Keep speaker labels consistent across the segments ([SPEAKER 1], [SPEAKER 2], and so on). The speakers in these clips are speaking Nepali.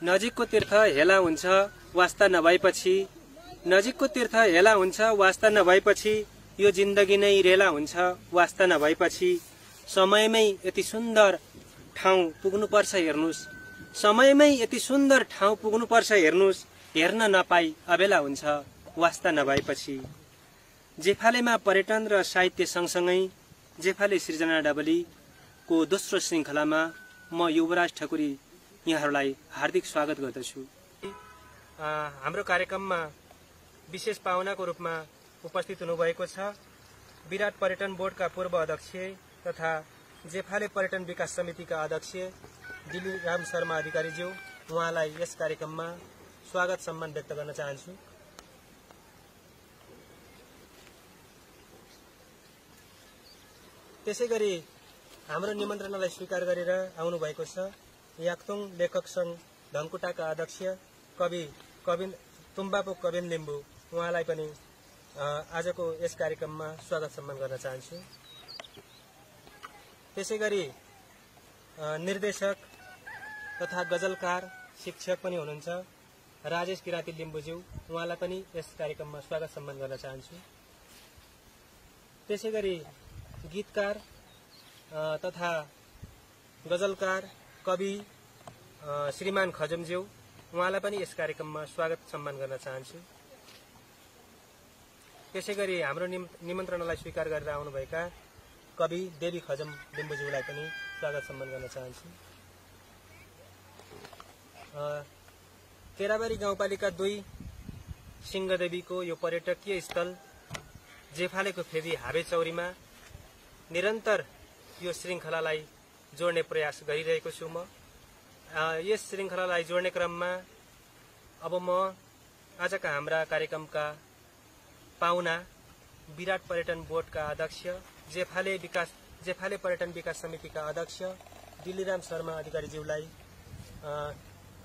[SPEAKER 1] नजिकको तीर्थ हेला हुन्छ वास्ता नभएपछि, नजिकको तीर्थ हेला हुन्छ वास्ता नभएपछि, यो जिन्दगी नै रेला हुन्छ वास्ता नभएपछि। समयमै यति सुन्दर ठाउँ पुग्नुपर्छ हेर्नुस्, समयमै यति सुन्दर ठाउँ पुग्नुपर्छ हेर्नुस्, हेर्न नपाई अबेला हुन्छ वास्ता नभएपछि। जेफालेमा पर्यटन र साहित्य सँगसँगै जेफाले सृजना डबलीको दोस्रो श्रृङ्खलामा म युवराज ठकुरी यहाँहरूलाई हार्दिक स्वागत गर्दछु। हाम्रो कार्यक्रममा विशेष पाहुनाको रूपमा उपस्थित हुनुभएको छ विराट पर्यटन बोर्डका पूर्व अध्यक्ष तथा जेफाले पर्यटन विकास समितिका अध्यक्ष दिलीराम शर्मा अधिकारीज्यू। उहाँलाई यस कार्यक्रममा स्वागत सम्मान व्यक्त गर्न चाहन्छु। त्यसैगरी हाम्रो निमन्त्रणालाई स्वीकार गरेर आउनुभएको छ याक्तोङ लेखक संघ धनकुटाका अध्यक्ष कवि तुम्बापो कविन लिम्बू। उहाँलाई पनि आजको यस कार्यक्रममा स्वागत सम्मान गर्न चाहन्छु। त्यसैगरी निर्देशक तथा गजलकार शिक्षक पनि हुनुहुन्छ राजेश किराती लिम्बूज्यू। उहाँलाई पनि यस कार्यक्रममा स्वागत सम्मान गर्न चाहन्छु। त्यसैगरी गीतकार तथा गजलकार कवि श्रीमान खजमज्यू, उहाँलाई पनि यस कार्यक्रममा स्वागत सम्मान गर्न चाहन्छु। त्यसैगरी हाम्रो निमन्त्रणालाई स्वीकार गरेर आउनुभएका कवि देवी खजम लिम्बूज्यूलाई पनि स्वागत सम्मान गर्न चाहन्छु। केराबारी गाउँपालिका 2 सिंहदेवीको यो पर्यटकीय स्थल जेफालेको फेदी हावेचौरीमा निरन्तर यो श्रृङ्खलालाई जोड्ने प्रयास गरिरहेको छु म। यस श्रृङ्खलालाई जोड्ने क्रममा अब म आजका हाम्रा कार्यक्रमका पाहुना विराट पर्यटन बोर्डका अध्यक्ष जेफाले पर्यटन विकास समितिका अध्यक्ष दिलीराम शर्मा अधिकारीज्यूलाई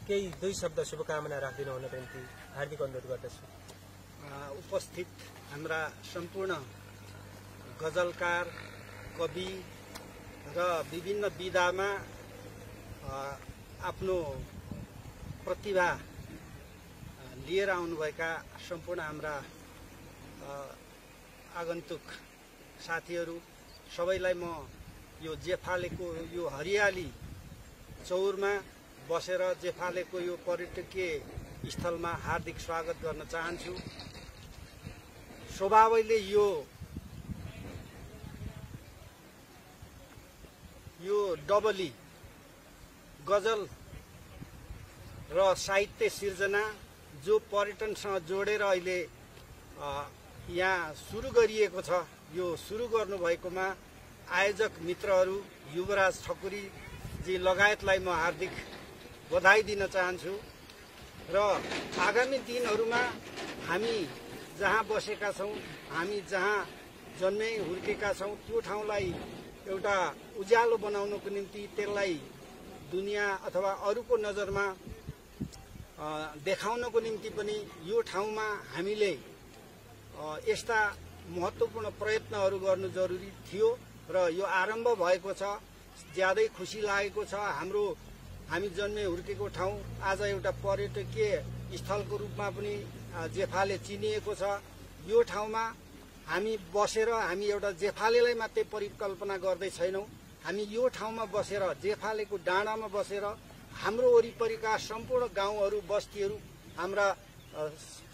[SPEAKER 1] केही 2 शब्द शुभकामना राखिदिनु हुनको निम्ति हार्दिक अनुरोध गर्दछु।
[SPEAKER 2] उपस्थित हाम्रा सम्पूर्ण गजलकार कवि र विभिन्न विधामा आफ्नो प्रतिभा लिएर आउनुभएका सम्पूर्ण हाम्रा आगन्तुक साथीहरू सबैलाई म यो जेफालेको यो हरियाली चौरमा बसेर जेफालेको यो पर्यटकीय स्थलमा हार्दिक स्वागत गर्न चाहन्छु। स्वभावैले यो डबली गजल र साहित्य सिर्जना जो पर्यटनसँग जोडेर अहिले यहाँ सुरु गरिएको छ, यो सुरु गर्नुभएकोमा आयोजक मित्रहरू युवराज ठकुरी जी लगायतलाई म हार्दिक बधाई दिन चाहन्छु। र आगामी दिनहरूमा हामी जहाँ बसेका छौँ, हामी जहाँ जन्मे हुर्केका छौँ, त्यो ठाउँलाई एउटा उज्यालो बनाउनको निम्ति त्यसलाई दुनिया अथवा अरूको नजरमा देखाउनको निम्ति पनि यो ठाउँमा हामीले यस्ता महत्त्वपूर्ण प्रयत्नहरू गर्नु जरुरी थियो र यो आरम्भ भएको छ। ज्यादै खुसी लागेको छ। हामी जन्मे हुर्केको ठाउँ आज एउटा पर्यटकीय स्थलको रूपमा पनि जेफाले चिनिएको छ। यो ठाउँमा हामी बसेर हामी एउटा जेफालेलाई मात्रै परिकल्पना गर्दै छैनौँ, हामी यो ठाउँमा बसेर जेफालेको डाँडामा बसेर हाम्रो वरिपरिका सम्पूर्ण गाउँहरू बस्तीहरू हाम्रा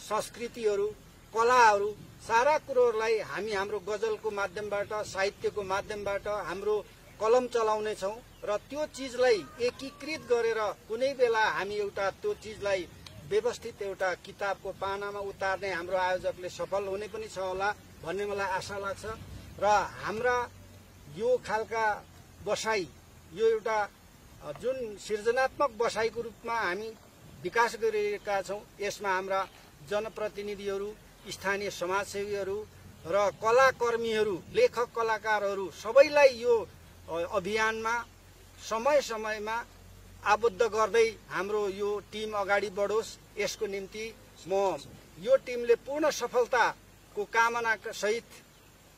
[SPEAKER 2] संस्कृतिहरू कलाहरू सारा कुरोहरूलाई हामी हाम्रो गजलको माध्यमबाट साहित्यको माध्यमबाट हाम्रो कलम चलाउनेछौँ र त्यो चिजलाई एकीकृत गरेर कुनै बेला हामी एउटा त्यो चिजलाई व्यवस्थित एउटा किताबको पानामा उतार्ने हाम्रो आयोजकले सफल हुने पनि छ होला भन्ने मलाई आशा लाग्छ। र हाम्रा यो खालका बसाई यो एउटा जुन सृजनात्मक बसाईको रूपमा हामी विकास गरिरहेका छौँ, यसमा हाम्रा जनप्रतिनिधिहरू, स्थानीय समाजसेवीहरू र कलाकर्मीहरू, लेखक कलाकारहरू सबैलाई यो अभियानमा समय समयमा आबद्ध गर्दै हाम्रो यो टिम अगाडि बढोस्। यसको निम्ति म यो टिमले पूर्ण सफलताको कामना सहित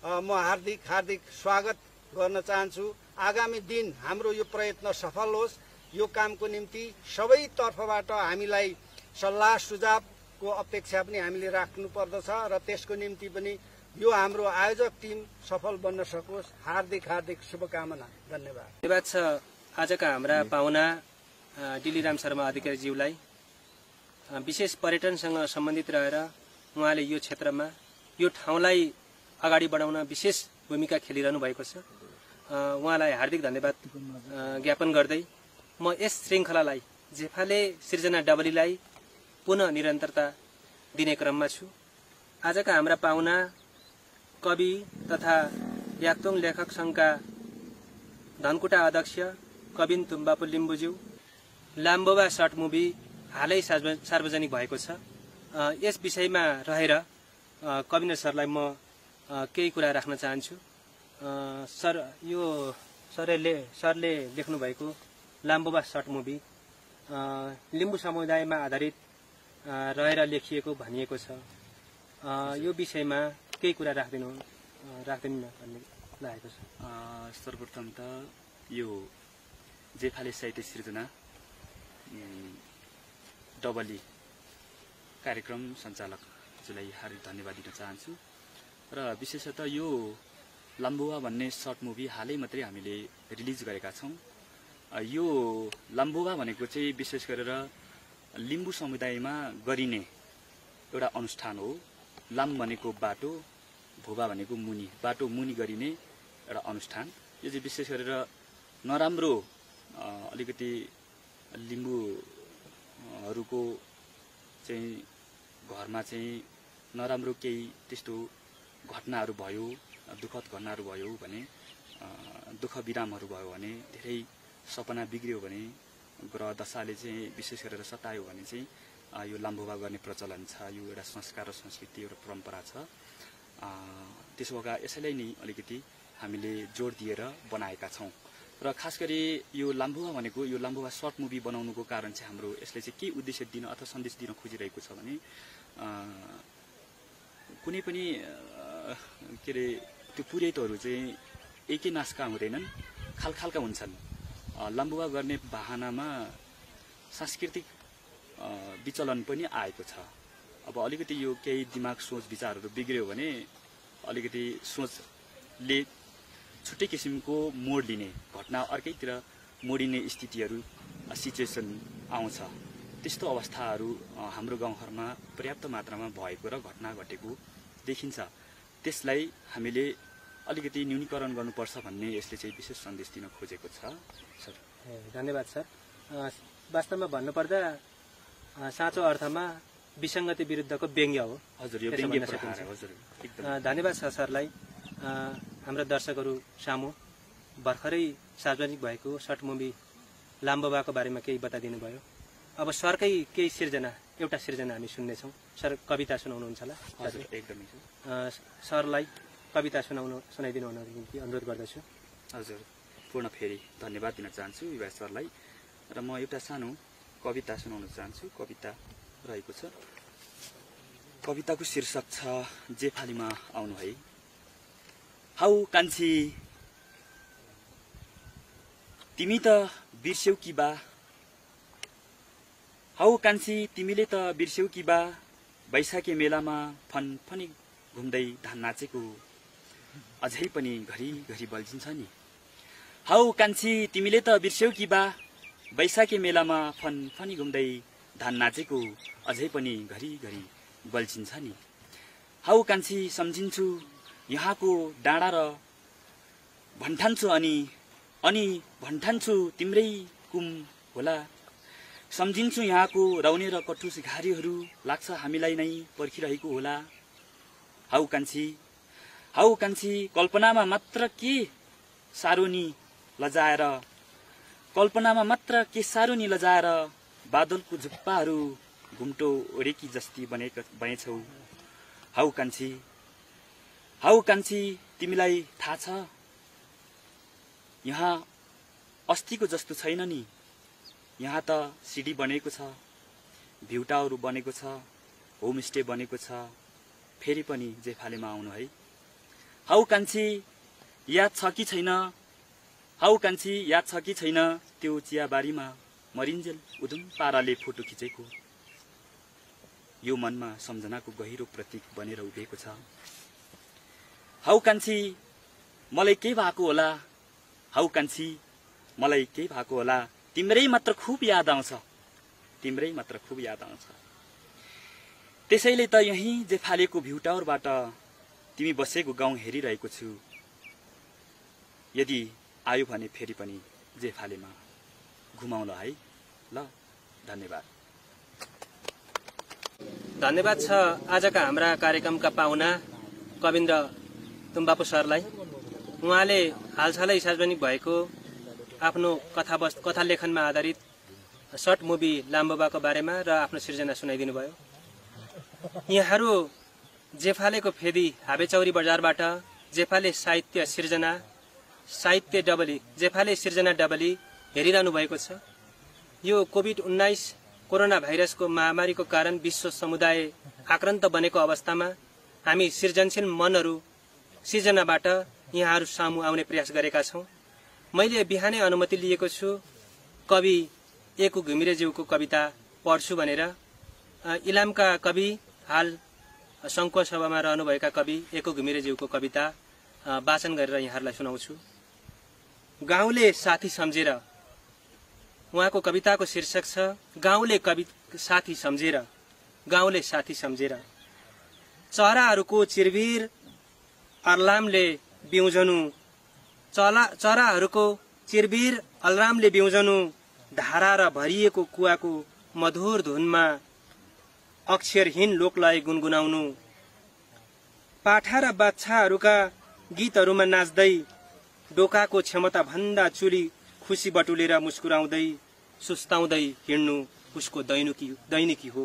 [SPEAKER 2] म हार्दिक स्वागत गर्न चाहन्छु। आगामी दिन हाम्रो यो प्रयत्न सफल होस् यो कामको निम्ति सबै तर्फबाट हामीलाई सल्लाह सुझावको अपेक्षा पनि हामीले राख्नु पर्दछ र त्यसको निम्ति पनि यो हाम्रो आयोजक टिम सफल बन्न सकोस्। हार्दिक हार्दिक शुभकामना। धन्यवाद।
[SPEAKER 1] धन्यवाद छ आजका हाम्रा पाहुना डिलिराम शर्मा अधिकारीज्यूलाई। विशेष पर्यटनसँग सम्बन्धित रहेर उहाँले यो क्षेत्रमा यो ठाउँलाई अगाडि बढाउन विशेष भूमिका खेलिरहनु भएको छ। उहाँलाई हार्दिक धन्यवाद ज्ञापन गर्दै म यस श्रृङ्खलालाई जेफाले सृजना डबलीलाई पुनः निरन्तरता दिने क्रममा छु। आजका हाम्रा पाहुना कवि तथा याक्तोङ लेखक संघका धनकुटा अध्यक्ष कविन तुम्बापु लिम्बुज्यू। लाम्बोबा सर्ट मुभी हालै सार्वजनिक भएको छ। यस विषयमा रहेर कविन सरलाई म केही कुरा राख्न चाहन्छु। सर, यो सरले लेख्नु भएको लाम्बोबा सर्ट मुभी लिम्बू समुदायमा आधारित रहेर लेखिएको भनिएको छ। यो विषयमा केही कुरा राख्दिनु भन्ने लागेको छ।
[SPEAKER 3] सर्वप्रथम त यो जेफाले साहित्य सृजना डबली कार्यक्रम सञ्चालकलाई हार्दिक धन्यवाद दिन चाहन्छु। र विशेषतः यो लाम्बोवा भन्ने सर्ट मुभी हालै मात्रै हामीले रिलिज गरेका छौँ। यो लाम्बोवा भनेको चाहिँ विशेष गरेर लिम्बू समुदायमा गरिने एउटा अनुष्ठान हो। लाम भनेको बाटो, भुवा भनेको मुनि, बाटो मुनि गरिने एउटा अनुष्ठान। यो चाहिँ विशेष गरेर नराम्रो अलिकति लिम्बूहरूको चाहिँ घरमा चाहिँ नराम्रो केही त्यस्तो घटनाहरू भयो, दुःखद घटनाहरू भयो भने, दुःख विरामहरू भयो भने, धेरै सपना बिग्रियो भने, ग्रह दशाले चाहिँ विशेष गरेर सतायो भने चाहिँ यो लाम्बोवा गर्ने प्रचलन छ। यो एउटा संस्कार र संस्कृति, एउटा परम्परा छ। त्यसो भएका यसैलाई नै अलिकति हामीले जोड दिएर बनाएका छौँ। र खास गरी यो लाम्बोवा भनेको, यो लाम्बोवा सर्ट मुभी बनाउनुको कारण चाहिँ हाम्रो यसले चाहिँ के उद्देश्य दिन अथवा सन्देश दिन खोजिरहेको छ भने कुनै पनि के अरे त्यो पुरोहितहरू चाहिँ एकै नासका हुँदैनन्, खालखालका हुन्छन्। लाम्बोवा गर्ने बहानामा सांस्कृतिक विचलन पनि आएको छ। अब अलिकति यो केही दिमाग सोच विचारहरू बिग्रियो भने अलिकति सोचले छुट्टै किसिमको मोड लिने, घटना अर्कैतिर मोडिने स्थितिहरू, सिचुएसन आउँछ। त्यस्तो अवस्थाहरू हाम्रो गाउँघरमा पर्याप्त मात्रामा भएको र घटना घटेको देखिन्छ। त्यसलाई हामीले अलिकति न्यूनीकरण गर्नुपर्छ भन्ने यसले चाहिँ विशेष सन्देश दिन खोजेको छ। सर,
[SPEAKER 1] धन्यवाद सर। वास्तवमा भन्नुपर्दा साँचो अर्थमा विसङ्गति विरुद्धको व्यङ्ग्य हो।
[SPEAKER 3] हजुर, यो व्यङ्ग्य प्रहार हो। हजुर, एकदम
[SPEAKER 1] धन्यवाद छ सरलाई। हाम्रो दर्शकहरू सामु भर्खरै सार्वजनिक भएको सर्ट मुभी लाम्बोबाको बारेमा केही बताइदिनु भयो। अब सरकै केही सिर्जना, एउटा सिर्जना हामी सुन्नेछौँ। सर, कविता सुनाउनुहुन्छ होला?
[SPEAKER 3] हजुर, एकदमै
[SPEAKER 1] सरलाई कविता सुनाइदिनु हुनको निम्ति अनुरोध गर्दछु।
[SPEAKER 3] हजुर, पूर्ण फेरि धन्यवाद दिन चाहन्छु युवा सरलाई। र म एउटा सानो कविता सुनाउन चाहन्छु। कविता रहेको छ। कविताको शीर्षक छ जेफालीमा आउनु है। हाउ कान्छी तिमी त बिर्स्यौ कि बा, हाउ कान्छी तिमीले त बिर्स्यौ कि बा, बैशाखी मेलामा फनफनी घुम्दै धान नाचेको अझै पनि घरिघरि बल्झिन्छ नि। हाउ कान्छी तिमीले त बिर्स्यौ कि बा, बैशाखी मेलामा फनफनी घुम्दै धान नाचेको अझै पनि घरिघरि बल्झिन्छ नि। हाउ कान्छी सम्झिन्छु यहाँको डाँडा र भन्ठान्छु अनि भन्ठान्छु तिम्रै कुम होला। सम्झिन्छु यहाँको रौने र कटुस घारीहरू, लाग्छ हामीलाई नै पर्खिरहेको होला। हाउ कान्छी कल्पनामा मात्र के सारो नि लजाएर, कल्पनामा मात्र के सारो नि लजाएर, बादलको झुप्पाहरू घुम्टो ओडेकी जस्ती बनेछौ। हाउ कान्छी तिमीलाई थाहा छ यहाँ अस्तिको जस्तो छैन नि। यहाँ त सिडी बनेको छ, भ्यू टावर बनेको छ, होमस्टे बनेको छ। फेरि पनि जेफालेमा आउनु है। हाउ कान्छी याद छ कि छैन हाउ कान्छी याद छ कि छैन त्यो चियाबारीमा मरिन्जेल उदुम पाराले फोटो खिचेको? यो मनमा सम्झनाको गहिरो प्रतीक बनेर उभिएको छ। हाउ कान्छी मलाई के भएको होला? हाउ कान्छी मलाई के भएको होला? तिम्रै मात्र खुब याद आउँछ, तिम्रै मात्र खुब याद आउँछ। त्यसैले त यही जेफालेको भ्यू टावरबाट तिमी बसेको गाउँ हेरिरहेको छु। यदि आयो भने फेरि पनि जेफालेमा घुमाउला है ल। धन्यवाद।
[SPEAKER 1] धन्यवाद छ आजका हाम्रा कार्यक्रमका पाहुना कविन्द्र तुम्बापु सरलाई। उहाँले हालसालै सार्वजनिक भएको आफ्नो कथा लेखनमा आधारित सर्ट मुभी लाम्बोबाको बारेमा र आफ्नो सृजना सुनाइदिनु भयो। यहाँहरू जेफालेको फेदी हाबेचौरी बजारबाट जेफाले साहित्य सिर्जना जेफाले सिर्जना डबली हेरिरहनु भएको छ। यो कोभिड-19 कोरोना भाइरसको महामारीको कारण विश्व समुदाय आक्रान्त बनेको अवस्थामा हामी सृजनशील मनहरू सिर्जनाबाट यहाँहरू सामु आउने प्रयास गरेका छौं। मैले बिहानै अनुमति लिएको छु कवि एकु घिमिरेज्यूको कविता पढ्छु भनेर। इलामका कवि हाल संघको सभामा रहनुभएका कवि एकु घिमिरेज्यूको कविता वाचन गरेर यहाँहरूलाई सुनाउँछु। गाउँले साथी सम्झेर। उहाँको कविताको शीर्षक छ गाउँले साथी सम्झेर। गाउँले साथी सम्झेर। चराहरूको चिरबिर अलार्मले बिउजनु। चराहरूको चिरबिर अलार्मले बिउजनु। धारा र भरिएको कुवाको मधुर धुनमा अक्षरहीन लोकलाई गुनगुनाउनु। पाठा र बाछाहरूका गीतहरूमा नाच्दै डोकाको क्षमता भन्दा चुली खुसी बटुलेर मुस्कुराउँदै सुस्ताउँदै हिँड्नु उसको दैनिकी हो।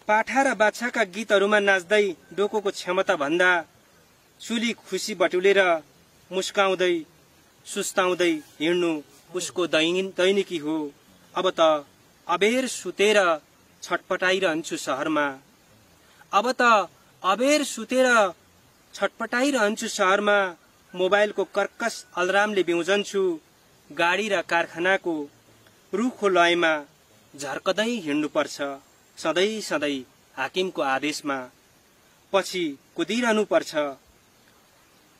[SPEAKER 1] पाठा र बाछाका गीतहरूमा नाच्दै डोकोको क्षमता भन्दा चुली खुसी बटुलेर मुस्काउँदै सुस्ताउँदै हिँड्नु उसको दैनिकी हो। अब त अबेर सुतेर छटपटाइरहन्छु सहरमा। अब त अबेर सुतेर छटपटाइरहन्छु सहरमा। मोबाइलको कर्कस अलार्मले बिउजन्छु। गाडी र कारखानाको रुखो लयमा झर्कदै हिँड्नुपर्छ। सधैँ सधैँ हाकिमको आदेशमा पछि कुदिरहनु पर्छ।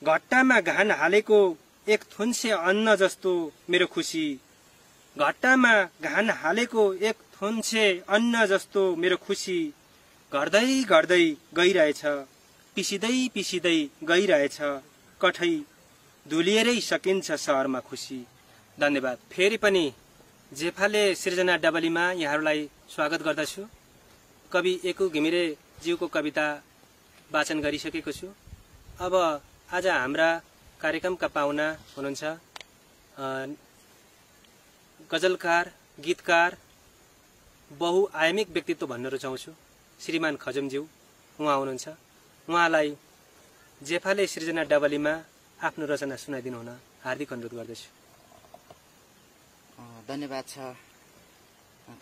[SPEAKER 1] घट्टामा घान हालेको एक थुन्से अन्न जस्तो मेरो खुसी। घट्टामा घान हालेको एक थुन्से अन्न जस्तो मेरो खुसी। घट्दै घट्दै गइरहेछ। पिसिदै पिसिदै गइरहेछ। कठै धुलिएरै सकिन्छ सहरमा खुसी। धन्यवाद। फेरि पनि जेफाले सिर्जना डबलीमा यहाँहरूलाई स्वागत गर्दछु। कवि एकु घिमिरे ज्यूको कविता वाचन गरिसकेको छु। अब आज हाम्रा कार्यक्रमका पाहुना हुनुहुन्छ गजलकार, गीतकार, बहुआयामिक व्यक्तित्व भन्न रुचाउँछु श्रीमान खजमज्यू। उहाँ हुनुहुन्छ। उहाँलाई जेफाले सृजना डबलीमा आफ्नो रचना सुनाइदिनु हुन हार्दिक अनुरोध गर्दछु।
[SPEAKER 4] धन्यवाद छ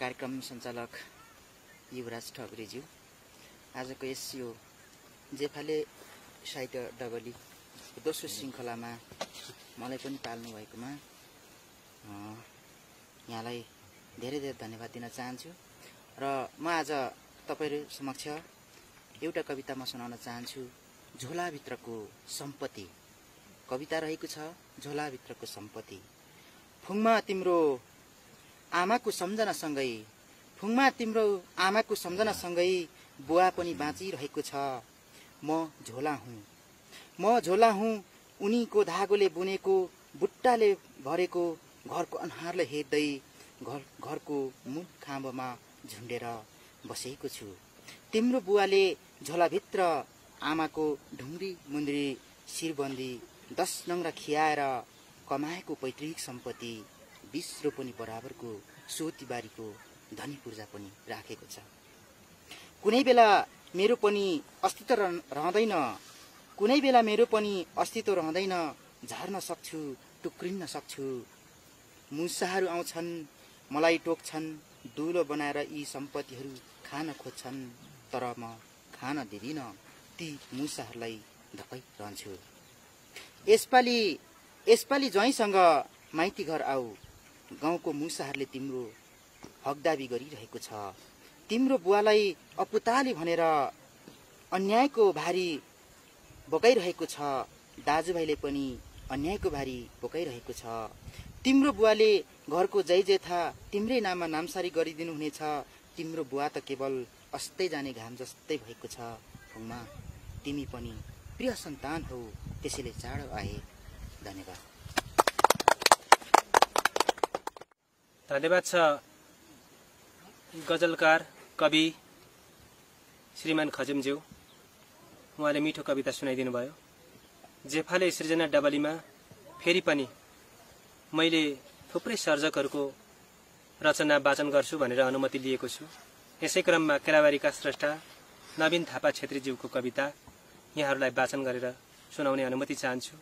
[SPEAKER 4] कार्यक्रम सञ्चालक युवराज ठकुरीज्यू। आजको यस यो जेफाले साहित्य डबली दोस्रो श्रृङ्खलामा मलाई पनि पाल्नु भएकोमा यहाँलाई धेरै धेरै धन्यवाद दिन चाहन्छु। र म आज तपाईहरु समक्ष एउटा कविता म सुनाउन चाहन्छु। झोलाभित्रको सम्पत्ति कविता रहेको छ। झोलाभित्रको सम्पत्ति। फुङमा तिम्रो आमाको सम्झनासँगै बुवा पनि बाँचिरहेको छ। म झोला हुँ उनीको धागोले बुनेको बुट्टाले भरेको घरको अन्हारले हेर्दै घरको मुख खाम्बमा झुन्डेर बसेको छु। तिम्रो बुवाले झोलाभित्र आमाको ढुङ्ग्री मुन्द्री शिरबन्दी 10 नङ्ग्रा खियाएर कमाएको पैतृक सम्पत्ति 20 रोपनी बराबरको सोतीबारीको धनी पूर्जा पनि राखेको छ। कुनै बेला मेरो पनि अस्तित्व रहँदैन। झर्न सक्छु, टुक्रिन्न सक्छु। मुसाहरू आउँछन्, मलाई टोक्छन्, दुलो बनाएर यी सम्पत्तिहरू खान खोज्छन्। तर म खान दिदिन, ती मुसाहरूलाई धपाइरहन्छु। यसपालि यसपालि ज्वाइँसँग माइती घर आऊ। गाउँको मुसाहरूले तिम्रो हकदाबी गरिरहेको छ। तिम्रो बुवालाई अपुताली भनेर अन्यायको भारी बोकाइरहेको छ। दाजुभाइले पनि अन्यायको भारी बोकाइरहेको छ। तिम्रो बुवाले घरको जय जयथा तिम्रै नाममा नामसारी गरिदिनु हुनेछ। तिम्रो बुवा त केवल अस्दै जाने घाम जस्तै भएको छ। फुङमा तिमी पनि प्रिय सन्तान हौ, त्यसैले चाँडो आए। धन्यवाद।
[SPEAKER 1] धन्यवाद छ गजलकार कवि श्रीमान खजुमज्यू। उहाँले मिठो कविता सुनाइदिनु भयो। जेफाले सृजना डबलीमा फेरि पनि मैले थुप्रै सर्जकहरूको रचना वाचन गर्छु भनेर अनुमति लिएको छु। यसै क्रममा केराबारीका स्रष्टा नवीन थापा छेत्रीज्यूको कविता यहाँहरूलाई वाचन गरेर सुनाउने अनुमति चाहन्छु।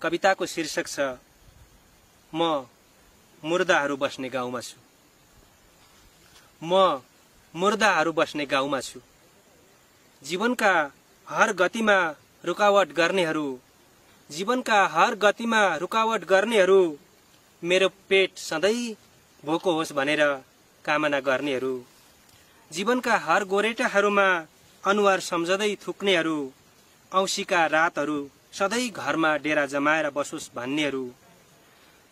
[SPEAKER 1] कविताको शीर्षक छ म मुर्दाहरू बस्ने गाउँमा छु। म मुर्दाहरू बस्ने गाउँमा छु। जीवनका हर गतिमा रुकावट गर्नेहरू, जीवनका हर गतिमा रुकावट गर्नेहरू, मेरो पेट सधैँ भोको होस् भनेर कामना गर्नेहरू, जीवनका हर गोरेटाहरूमा अनुहार सम्झदै थुक्नेहरू, औँसीका रातहरू सधैँ घरमा डेरा जमाएर बसोस् भन्नेहरू,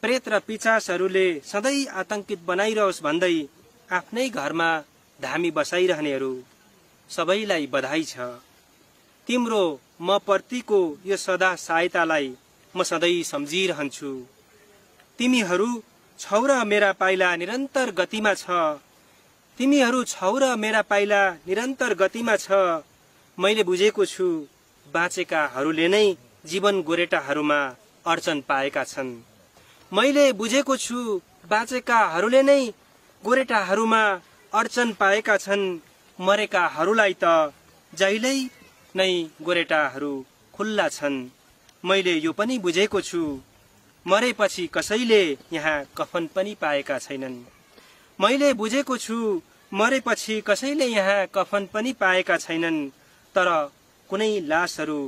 [SPEAKER 1] प्रेत र पिचासहरूले सधैँ आतंकित बनाइरहोस् भन्दै आफ्नै घरमा धामी बसाइरहनेहरू, सबैलाई बधाई छ। तिम्रो म प्रतिको यो सदा सहायतालाई म सधैँ सम्झिरहन्छु। तिमीहरू छौ र मेरा पाइला निरन्तर गतिमा छ। तिमीहरू छौ र मेरा पाइला निरन्तर गतिमा छ। मैले बुझेको छु बाँचेकाहरूले नै जीवन गोरेटाहरूमा अडचन पाएका छन्। मैले बुझेको छु बाँचेकाहरूले नै गोरेटाहरूमा अडचन पाएका छन्। मरेकाहरूलाई त जहिल्यै नै गोरेटाहरू खुल्ला छन्। मैले यो पनि बुझेको छु मरेपछि कसैले यहाँ कफन पनि पाएका छैनन्। मैले बुझेको छु मरेपछि कसैले यहाँ कफन पनि पाएका छैनन्। तर कुनै लासहरू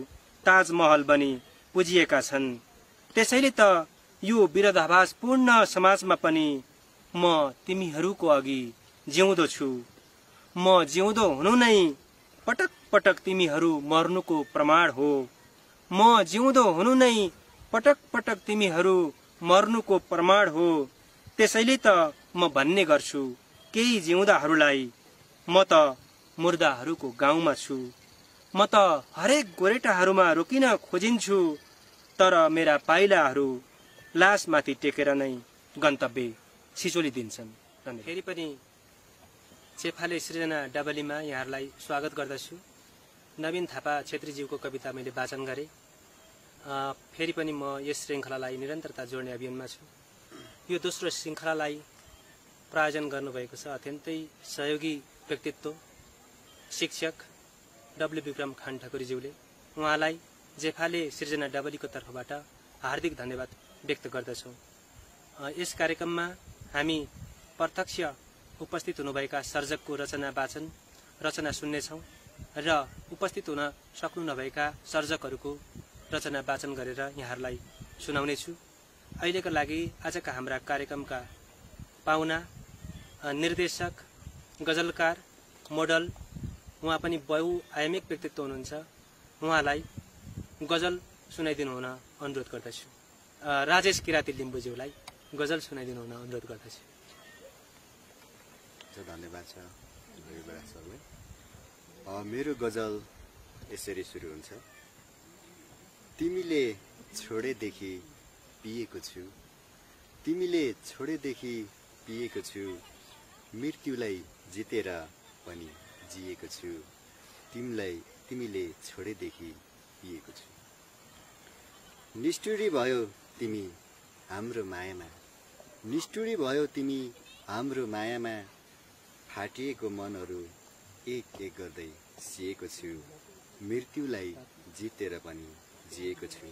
[SPEAKER 1] ताजमहल बनी पुजिएका छन्। त्यसैले त यो विरोधाभासपूर्ण समाजमा पनि म तिमीहरूको अघि जिउँदो छु। म जिउँदो हुनु नै पटक पटक तिमीहरू मर्नुको प्रमाण हो। म जिउँदो हुनु नै पटक पटक तिमीहरू मर्नुको प्रमाण हो। त्यसैले त म भन्ने गर्छु केही जिउँदाहरूलाई, म त मुर्दाहरूको गाउँमा छु। म त हरेक गोरेटाहरूमा रोकिन खोजिन्छु, तर मेरा पाइलाहरू लासमाथि टेकेर नै गन्तव्य छिचोली दिन्छन्। फेरि पनि चेफाले सृजना डबलीमा यहाँहरूलाई स्वागत गर्दछु। नवीन थापा छेत्रीज्यूको कविता मैले वाचन गरेँ। फेरि पनि म यस श्रृङ्खलालाई निरन्तरता जोड्ने अभियानमा छु। यो दोस्रो श्रृङ्खलालाई प्रायोजन गर्नुभएको छ अत्यन्तै सहयोगी व्यक्तित्व शिक्षक डब्लु विक्रम खान ठकुरीज्यूले। उहाँलाई जेफाले सृजना डबलीको तर्फबाट हार्दिक धन्यवाद व्यक्त गर्दछौँ। यस कार्यक्रममा हामी प्रत्यक्ष उपस्थित हुनुभएका सर्जकको रचना वाचन रचना सुन्नेछौँ र उपस्थित हुन सक्नु नभएका सर्जकहरूको रचना वाचन गरेर यहाँहरूलाई सुनाउनेछु। अहिलेका लागि आजका हाम्रा कार्यक्रमका पाहुना निर्देशक, गजलकार, मोडल, उहाँ पनि बहुआयामिक व्यक्तित्व हुनुहुन्छ। उहाँलाई गजल सुनाइदिनु हुन अनुरोध गर्दछु। राजेश किराती लिम्बुज्यूलाई गजल सुनाइदिनु हुन अनुरोध गर्दछु।
[SPEAKER 5] धन्यवाद छ। मेरो गजल यसरी सुरु हुन्छ। तिमीले छोडेदेखि पिएको छु, तिमीले छोडेदेखि पिएको छु, मृत्युलाई जितेर पनि जिएको छु। तिमीले छोडेदेखि पिएको छु। निष्ठुरी भयो तिमी हाम्रो मायामा, निष्ठुरी भयो तिमी हाम्रो मायामा। फाटिएको मनहरू एक एक गर्दै सिएको छु, मृत्युलाई जितेर पनि जिएको छु।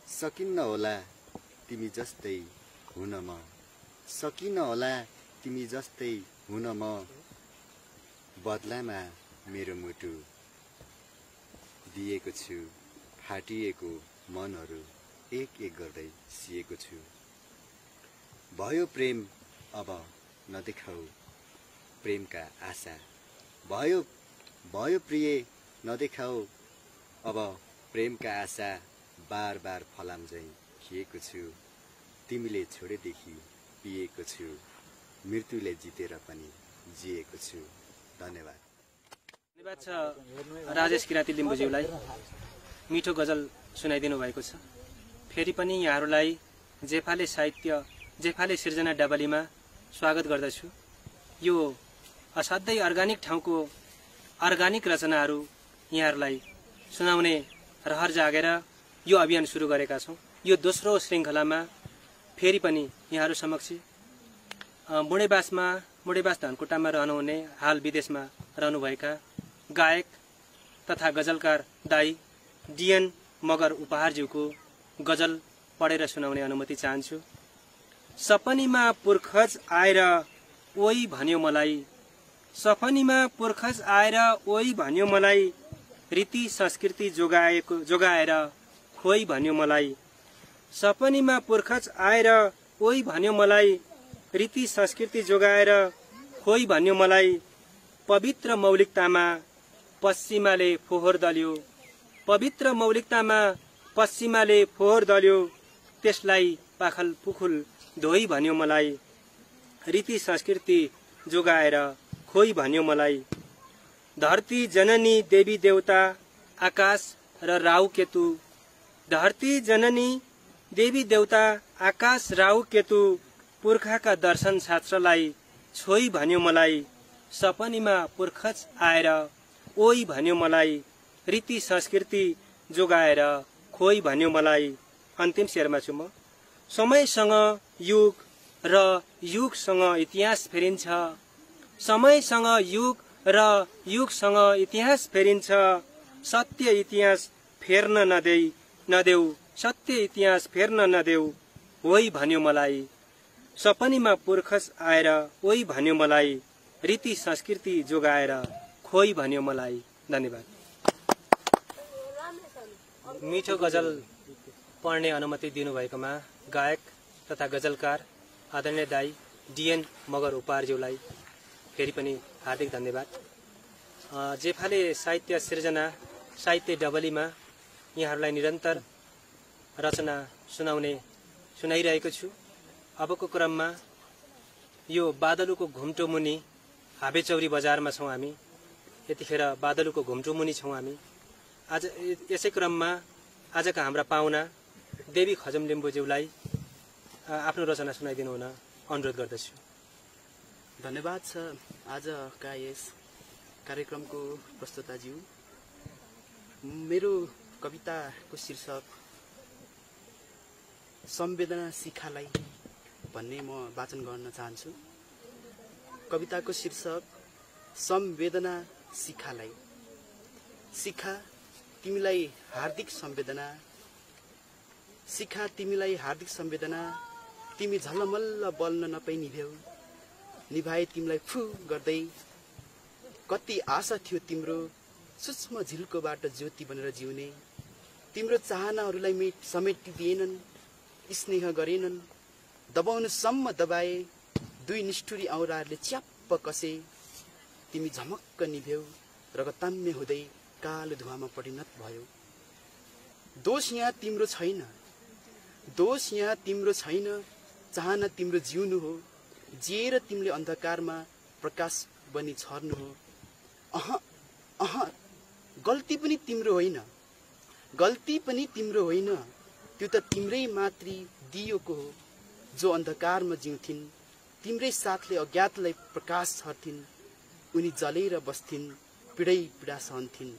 [SPEAKER 5] सकिन्न होला तिमी जस्तै हुन म, सकिन्न होला तिमी जस्तै हुन म। बदलामा मेरो मुटु दिएको छु, फाटिएको मनहरू एक एक गर्दै सिएको छु। भयो प्रेम अब नदेखाऊ प्रेमका आशा, भयो प्रिय नदेखाऊ अब प्रेमका आशा, बार बार फलाम झैँ खिएको छु। तिमीले छोडेदेखि पिएको छु, मृत्युले जितेर पनि जिएको छु। धन्यवाद।
[SPEAKER 1] धन्यवाद छ राजेश किराती लिम्बुज्यूलाई, मिठो गजल सुनाइदिनु भएको छ। फेरि पनि यहाँहरूलाई जेफाले साहित्य जेफाले सिर्जना डबलीमा स्वागत गर्दछु। यो असाध्यै अर्गानिक ठाउँको अर्गानिक रचनाहरू यहाँहरूलाई सुनाउने रहर जागेर यो अभियान सुरु गरेका छौँ। यो दोस्रो श्रृङ्खलामा फेरि पनि यहाँहरू समक्ष बुढेबास धनकुटामा रहनुहुने हाल विदेशमा रहनुभएका गायक तथा गजलकार दाई डिएन मगर उपहारज्यूको गजल पढेर सुनाउने अनुमति चाहन्छु। सपनीमा पुर्खज आएर ओइ भन्यो मलाई, सपनीमा पुर्खज आएर ओइ भन्यो मलाई, रीति संस्कृति जोगाएर खोइ भन्यो मलाई। सपनीमा पुर्खज आएर ओइ भन्यो मलाई, रीति संस्कृति जोगाएर खोइ भन्यो मलाई। पवित्र मौलिकतामा पश्चिमाले फोहोर दल्यो, पवित्र मौलिकतामा पश्चिमाले फोहोर दल्यो, त्यसलाई पाखल पुखुल धोइ भन्यो मलाई। रीति संस्कृति जोगाएर खोइ भन्यो मलाई। धरती जननी देवी देवता आकाश र राहु केतु, धरती जननी देवी देवता आकाश राहु केतु, पुर्खाका दर्शन शास्त्रलाई छोइ भन्यो मलाई। सपनीमा पुर्खज आएर ओइ भन्यो मलाई, रीति संस्कृति जोगाएर खोइ भन्यो मलाई। अन्तिम शेरमा छु म। समयसँग युग र युगसँग इतिहास फेरिन्छ, समयसँग युग र युगसँग इतिहास फेरिन्छ। सत्य इतिहास फेर्न नदेऊ, सत्य इतिहास फेर्न नदेऊ, ओइ भन्यो मलाई। सपनीमा पुर्खज आएर ओइ भन्यो मलाई, रीति संस्कृति जोगाएर खोइ भन्यो मलाई। धन्यवाद। मिठो गजल पढ्ने अनुमति दिनुभएकोमा गायक तथा गजलकार आदरणीय दाई डिएन मगर उपहारज्यूलाई फेरि पनि हार्दिक धन्यवाद। जेफाले साहित्य सिर्जना साहित्य डबलीमा यहाँहरूलाई निरन्तर रचना सुनाइरहेको छु। अबको क्रममा यो बादलुको घुम्टो मुनि हाबेचौरी बजारमा छौँ हामी। यतिखेर बादलुको घुम्टो मुनि छौँ हामी। आज यसै क्रममा आजका हाम्रा पाहुना देवी खजम लिम्बुज्यूलाई आफ्नो रचना सुनाइदिनु हुन अनुरोध गर्दछु।
[SPEAKER 6] धन्यवाद छ आजका यस कार्यक्रमको प्रस्तुताज्यू। मेरो कविताको शीर्षक संवेदना शिखालाई भन्ने म वाचन गर्न चाहन्छु। कविताको शीर्षक संवेदना शिखालाई। शिखा तिमीलाई हार्दिक संवेदना, शिखा तिमीलाई हार्दिक संवेदना, तिमी झलमल्ल बल्न नपाई निभ्यौ, निभाए तिमीलाई फु गर्दै। कति आशा थियो तिम्रो सूक्ष्म झिल्कोबाट ज्योति बनेर जिउने, तिम्रो चाहनाहरूलाई समेटिदिएनन्, स्नेह गरेनन्, दबाउनुसम्म दबाए, दुई निष्ठुरी औँलाहरूले च्याप्प कसे, तिमी झमक्क निभ्यौ, रगताम्य हुँदै कालो धुवामा परिणत भयो। दोष यहाँ तिम्रो छैन, दोष यहाँ तिम्रो छैन, चाहना तिम्रो जिउनु हो, जिएर तिमीले अन्धकारमा प्रकाश बनी छर्नु हो। गल्ती पनि तिम्रो होइन, गल्ती पनि तिम्रो होइन, त्यो त तिम्रै मातृ दियोको हो, जो अन्धकारमा जिउँथिन्, तिम्रै साथले अज्ञातलाई प्रकाश छर्थिन्, उनी जलेर बस्थिन्, पीडै पीडा सहन्थिन्,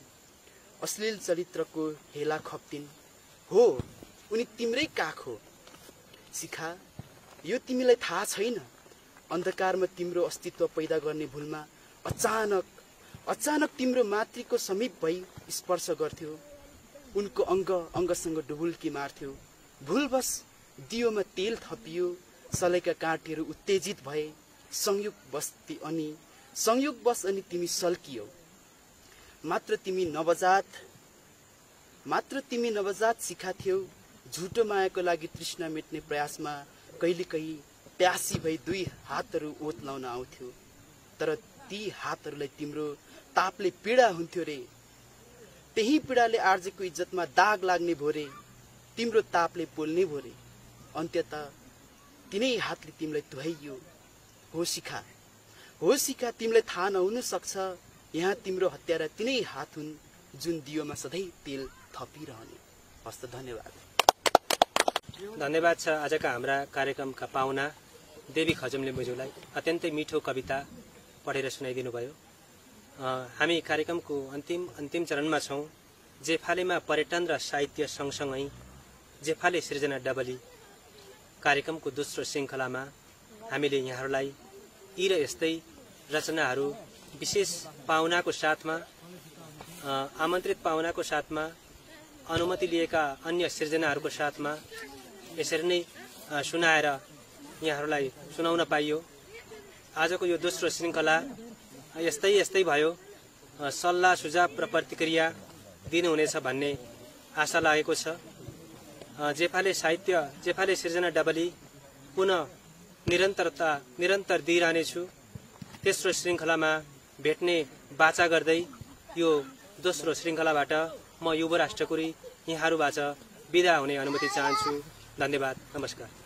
[SPEAKER 6] अश्लील चरित्रको हेला खप्थिन्, हो उनी तिम्रै काख हो। शिखा यो तिमीलाई थाहा छैन, अन्धकारमा तिम्रो अस्तित्व पैदा गर्ने भुलमा अचानक तिम्रो मातृको समीप भई स्पर्श गर्थ्यो, उनको अङ्गसँग डुबुल्की मार्थ्यो, भुलवश दियोमा तेल थपियो, सलेका काँटीहरू उत्तेजित भए, संयोगवश अनि तिमी सल्कियौ। मात्र तिमी नवजात शिखा थियौ, झुटो मायाको लागि तृष्णा मेट्ने प्रयासमा कहिलेकहीँ प्यासी भई 2 हातहरू ओत लाउन आउँथ्यो, तर ती हातहरूलाई तिम्रो तापले पीडा हुन्थ्यो रे। त्यही पीडाले आर्जेको इज्जतमा दाग लाग्ने भो रे, तिम्रो तापले पोल्ने भो रे। अन्त्यतः तिनै हातले तिमीलाई तुहाइयो। हो शिखा, तिमीलाई थाहा नहुन सक्छ, यहाँ तिम्रो हत्यारा तिनै हात हुन् जुन दियोमा सधैँ तेल थपिरहने। हस्त धन्यवाद।
[SPEAKER 1] धन्यवाद छ आजका हाम्रा कार्यक्रमका पाहुना देवी खजमले मुजुलाई अत्यन्तै मिठो कविता पढेर सुनाइदिनु भयो। हामी कार्यक्रमको अन्तिम चरणमा छौं। जेफालेमा पर्यटन र साहित्य सँगसँगै जेफाले सृजना डबली कार्यक्रमको दोस्रो श्रृङ्खलामा हामीले यहाँहरूलाई यी र यस्तै रचनाहरू विशेष पाहुनाको साथमा, आमन्त्रित पाहुनाको साथमा, अनुमति लिएका अन्य सृजनाहरूको साथमा यसरी नै सुनाएर यहाँहरूलाई सुनाउन पाइयो। आजको यो दोस्रो श्रृङ्खला यस्तै भयो। सल्लाह सुझाव र प्रतिक्रिया दिनुहुनेछ भन्ने आशा लागेको छ। जेफाले सृजना डबली पुनः निरन्तर दिइरहनेछु। तेस्रो श्रृङ्खलामा भेट्ने बाचा गर्दै यो दोस्रो श्रृङ्खलाबाट म युवराज ठकुरी यहाँहरूबाट बिदा हुने अनुमति चाहन्छु। धन्यवाद, नमस्कार।